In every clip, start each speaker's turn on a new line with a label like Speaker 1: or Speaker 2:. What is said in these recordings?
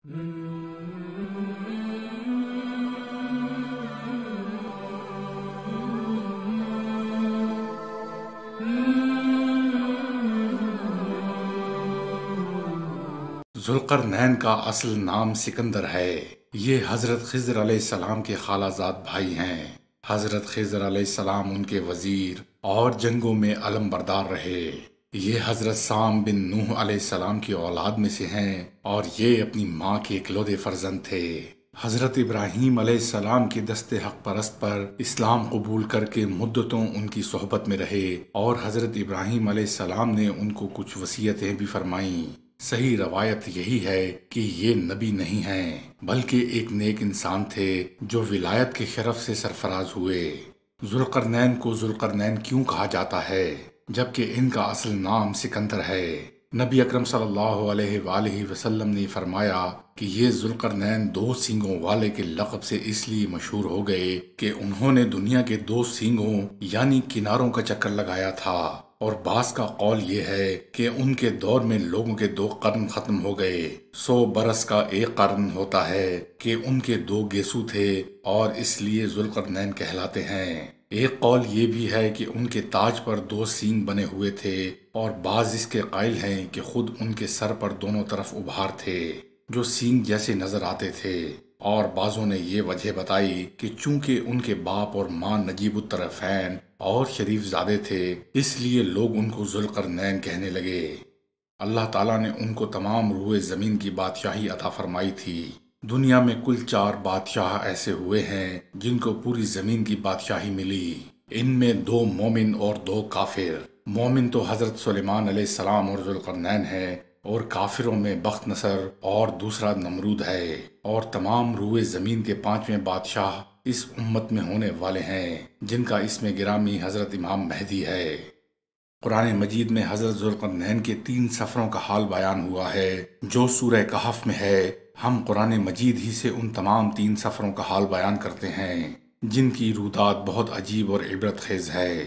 Speaker 1: ذوالقرنین کا اصل نام سکندر ہے۔ یہ حضرت خضر علیہ السلام کے خالہ زاد بھائی ہیں۔ حضرت خضر علیہ السلام ان کے وزیر اور جنگوں میں علم بردار رہے۔ یہ حضرت سام بن نوح علیہ السلام کی اولاد میں سے ہیں اور یہ اپنی ماں کے اکلوتے فرزند تھے۔ حضرت ابراہیم علیہ السلام کے دست حق پرست پر اسلام قبول کر کے مدتوں ان کی صحبت میں رہے اور حضرت ابراہیم علیہ السلام نے ان کو کچھ وصیتیں بھی فرمائیں۔ صحیح روایت یہی ہے کہ یہ نبی نہیں ہیں بلکہ ایک نیک انسان تھے جو ولایت کے شرف سے سرفراز ہوئے۔ ذوالقرنین کو ذوالقرنین کیوں کہا جاتا ہے جبکہ ان کا اصل نام سکندر ہے؟ نبی اکرم صلی اللہ علیہ وآلہ وسلم نے فرمایا کہ یہ ذوالقرنین 2 سینگوں والے کے لقب سے اس لیے مشہور ہو گئے کہ انہوں نے دنیا کے 2 سینگوں یعنی کناروں کا چکر لگایا تھا، اور بعض کا قول یہ ہے کہ ان کے دور میں لوگوں کے 2 قرن ختم ہو گئے۔ 100 برس کا ایک قرن ہوتا ہے کہ ان کے 2 گیسو تھے اور اس لیے ذوالقرنین کہلاتے ہیں۔ ایک قول یہ بھی ہے کہ ان کے تاج پر 2 سینگ بنے ہوئے تھے، اور بعض اس کے قائل ہیں کہ خود ان کے سر پر دونوں طرف ابھار تھے جو سینگ جیسے نظر آتے تھے، اور بعضوں نے یہ وجہ بتائی کہ چونکہ ان کے باپ اور ماں نجیب الطرفین اور شریف زادے تھے اس لیے لوگ ان کو ذوالقرنین کہنے لگے۔ اللہ تعالیٰ نے ان کو تمام روئے زمین کی بادشاہی عطا فرمائی تھی۔ دنیا میں کل 4 بادشاہ ایسے ہوئے ہیں جن کو پوری زمین کی بادشاہی ملی۔ ان میں 2 مومن اور 2 کافر۔ مومن تو حضرت سلیمان علیہ السلام اور ذوالقرنین ہے، اور کافروں میں بخت نصر اور دوسرا نمرود ہے، اور تمام روئے زمین کے 5ویں بادشاہ اس امت میں ہونے والے ہیں جن کا اسم گرامی حضرت امام مہدی ہے۔ قرآن مجید میں حضرت ذوالقرنین کے 3 سفروں کا حال بیان ہوا ہے جو سورہ کہف میں ہے۔ ہم قرآن مجید ہی سے ان تمام 3 سفروں کا حال بیان کرتے ہیں جن کی رودات بہت عجیب اور عبرت خیز ہے۔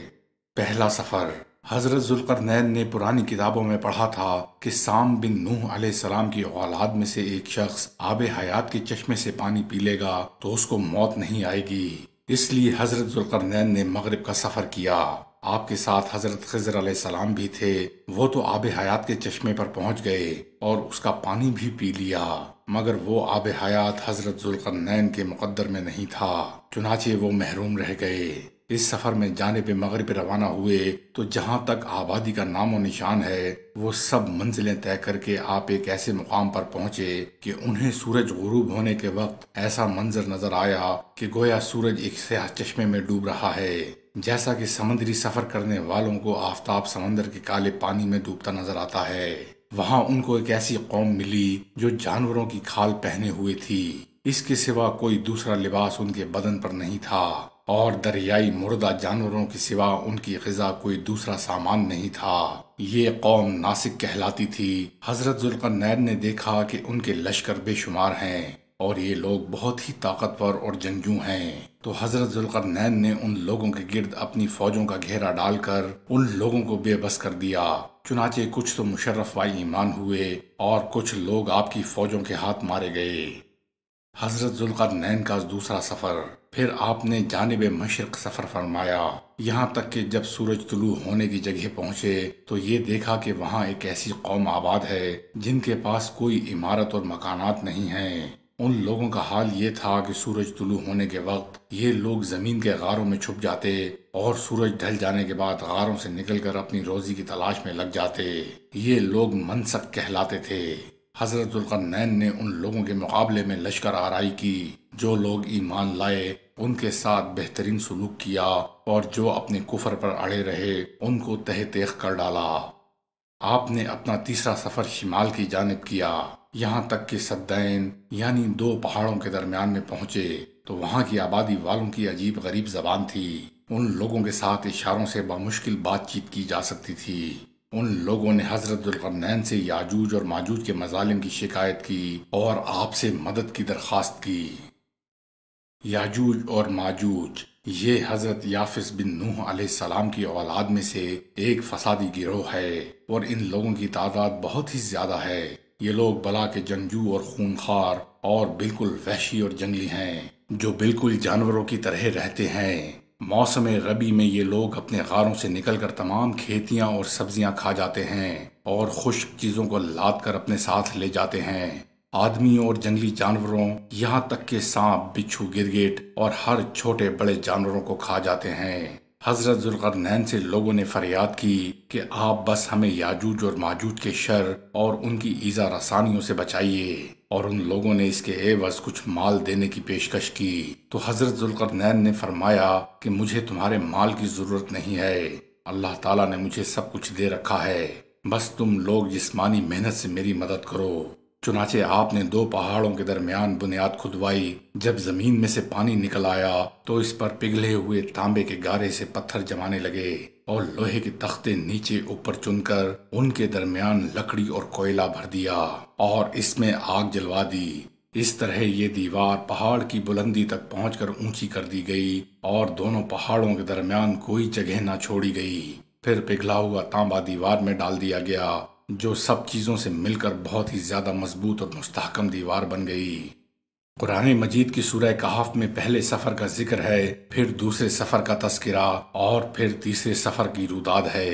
Speaker 1: پہلا سفر، حضرت ذوالقرنین نے پرانی کتابوں میں پڑھا تھا کہ سام بن نوح علیہ السلام کی اولاد میں سے ایک شخص آب حیات کے چشمے سے پانی پی لے گا تو اس کو موت نہیں آئے گی۔ اس لیے حضرت ذوالقرنین نے مغرب کا سفر کیا۔ آپ کے ساتھ حضرت خضر علیہ السلام بھی تھے۔ وہ تو آب حیات کے چشمے پر پہنچ گئے اور اس کا پانی بھی پی لیا، مگر وہ آب حیات حضرت ذوالقرنین کے مقدر میں نہیں تھا، چنانچہ وہ محروم رہ گئے۔ اس سفر میں جانب مغرب روانہ ہوئے تو جہاں تک آبادی کا نام و نشان ہے وہ سب منزلیں طے کر کے آپ ایک ایسے مقام پر پہنچے کہ انہیں سورج غروب ہونے کے وقت ایسا منظر نظر آیا کہ گویا سورج ایک سیاہ چشمے میں ڈوب رہا ہے، جیسا کہ سمندری سفر کرنے والوں کو آفتاب سمندر کے کالے پانی میں ڈوبتا نظر آتا ہے۔ وہاں ان کو ایک ایسی قوم ملی جو جانوروں کی کھال پہنے ہوئے تھی، اس کے سوا کوئی دوسرا لباس ان کے بدن پر نہیں تھا، اور دریائی مردہ جانوروں کے سوا ان کی غذا کوئی دوسرا سامان نہیں تھا۔ یہ قوم ناسک کہلاتی تھی۔ حضرت ذوالقرنین نے دیکھا کہ ان کے لشکر بے شمار ہیں اور یہ لوگ بہت ہی طاقتور اور جنگجو ہیں، تو حضرت ذوالقرنین نے ان لوگوں کے گرد اپنی فوجوں کا گھیرا ڈال کر ان لوگوں کو بے بس کر دیا۔ چنانچہ کچھ تو مشرف بائی ایمان ہوئے اور کچھ لوگ آپ کی فوجوں کے ہاتھ مارے گئے۔ حضرت ذوالقرنین کا دوسرا سفر، پھر آپ نے جانب مشرق سفر فرمایا، یہاں تک کہ جب سورج طلوع ہونے کی جگہ پہنچے تو یہ دیکھا کہ وہاں ایک ایسی قوم آباد ہے جن کے پاس کوئی عمارت اور مکانات نہیں ہیں۔ ان لوگوں کا حال یہ تھا کہ سورج طلوع ہونے کے وقت یہ لوگ زمین کے غاروں میں چھپ جاتے اور سورج ڈھل جانے کے بعد غاروں سے نکل کر اپنی روزی کی تلاش میں لگ جاتے۔ یہ لوگ منسک کہلاتے تھے۔ حضرت ذوالقرنین نے ان لوگوں کے مقابلے میں لشکر آرائی کی۔ جو لوگ ایمان لائے ان کے ساتھ بہترین سلوک کیا، اور جو اپنے کفر پر اڑے رہے ان کو تہ تیغ کر ڈالا۔ آپ نے اپنا تیسرا سفر شمال کی جانب کیا، یہاں تک کہ سدین یعنی 2 پہاڑوں کے درمیان میں پہنچے تو وہاں کی آبادی والوں کی عجیب غریب زبان تھی۔ ان لوگوں کے ساتھ اشاروں سے بمشکل بات چیت کی جا سکتی تھی۔ ان لوگوں نے حضرت ذوالقرنین سے یاجوج اور ماجوج کے مظالم کی شکایت کی اور آپ سے مدد کی درخواست کی۔ یاجوج اور ماجوج یہ حضرت یافس بن نوح علیہ السلام کی اولاد میں سے ایک فسادی گروہ ہے، اور ان لوگوں کی تعداد بہت ہی زیادہ ہے۔ یہ لوگ بلا کے جنگجو اور خونخوار اور بالکل وحشی اور جنگلی ہیں، جو بالکل جانوروں کی طرح رہتے ہیں۔ موسم ربی میں یہ لوگ اپنے غاروں سے نکل کر تمام کھیتیاں اور سبزیاں کھا جاتے ہیں اور خشک چیزوں کو لاد کر اپنے ساتھ لے جاتے ہیں۔ آدمی اور جنگلی جانوروں، یہاں تک کہ سانپ، بچھو، گرگٹ اور ہر چھوٹے بڑے جانوروں کو کھا جاتے ہیں۔ حضرت ذوالقرنین سے لوگوں نے فریاد کی کہ آپ بس ہمیں یاجوج اور ماجوج کے شر اور ان کی ایذا رسانیوں سے بچائیے، اور ان لوگوں نے اس کے عوض کچھ مال دینے کی پیشکش کی۔ تو حضرت ذوالقرنین نے فرمایا کہ مجھے تمہارے مال کی ضرورت نہیں ہے، اللہ تعالیٰ نے مجھے سب کچھ دے رکھا ہے، بس تم لوگ جسمانی محنت سے میری مدد کرو۔ چنانچہ آپ نے 2 پہاڑوں کے درمیان بنیاد کھدوائی۔ جب زمین میں سے پانی نکل آیا تو اس پر پگھلے ہوئے تانبے کے گارے سے پتھر جمانے لگے اور لوہے کے تختے نیچے اوپر چن کر ان کے درمیان لکڑی اور کوئلہ بھر دیا اور اس میں آگ جلوا دی۔ اس طرح یہ دیوار پہاڑ کی بلندی تک پہنچ کر اونچی کر دی گئی اور دونوں پہاڑوں کے درمیان کوئی جگہ نہ چھوڑی گئی۔ پھر پگھلا ہوا تانبا دیوار میں ڈال دیا گیا، جو سب چیزوں سے مل کر بہت ہی زیادہ مضبوط اور مستحکم دیوار بن گئی۔ قرآن مجید کی سورہ کہف میں پہلے سفر کا ذکر ہے، پھر دوسرے سفر کا تذکرہ اور پھر تیسرے سفر کی روداد ہے۔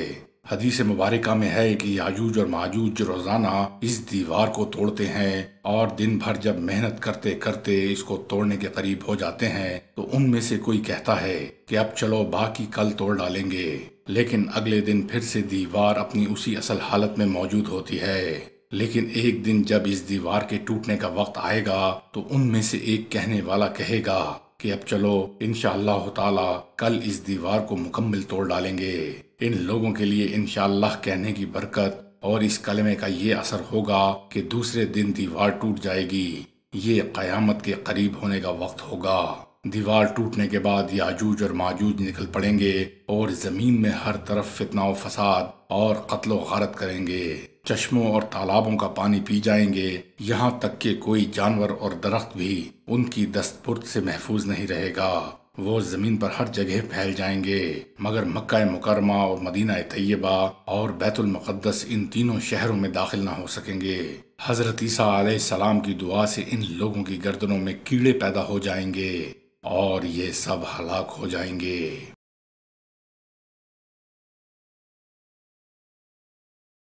Speaker 1: حدیث مبارکہ میں ہے کہ یاجوج اور ماجوج روزانہ اس دیوار کو توڑتے ہیں اور دن بھر جب محنت کرتے کرتے اس کو توڑنے کے قریب ہو جاتے ہیں تو ان میں سے کوئی کہتا ہے کہ اب چلو باقی کل توڑ ڈالیں گے، لیکن اگلے دن پھر سے دیوار اپنی اسی اصل حالت میں موجود ہوتی ہے۔ لیکن ایک دن جب اس دیوار کے ٹوٹنے کا وقت آئے گا تو ان میں سے ایک کہنے والا کہے گا کہ اب چلو انشاءاللہ تعالی کل اس دیوار کو مکمل توڑ ڈالیں گے۔ ان لوگوں کے لیے انشاءاللہ کہنے کی برکت اور اس کلمے کا یہ اثر ہوگا کہ دوسرے دن دیوار ٹوٹ جائے گی۔ یہ قیامت کے قریب ہونے کا وقت ہوگا۔ دیوار ٹوٹنے کے بعد یاجوج اور ماجوج نکل پڑیں گے اور زمین میں ہر طرف فتنہ و فساد اور قتل و غارت کریں گے۔ چشموں اور تالابوں کا پانی پی جائیں گے، یہاں تک کہ کوئی جانور اور درخت بھی ان کی دستپرد سے محفوظ نہیں رہے گا۔ وہ زمین پر ہر جگہ پھیل جائیں گے، مگر مکہ مکرمہ اور مدینہ طیبہ اور بیت المقدس ان تینوں شہروں میں داخل نہ ہو سکیں گے۔ حضرت عیسیٰ علیہ السلام کی دعا سے ان لوگوں کی گردنوں میں کیڑے پیدا ہو جائیں گے اور یہ سب ہلاک ہو جائیں گے۔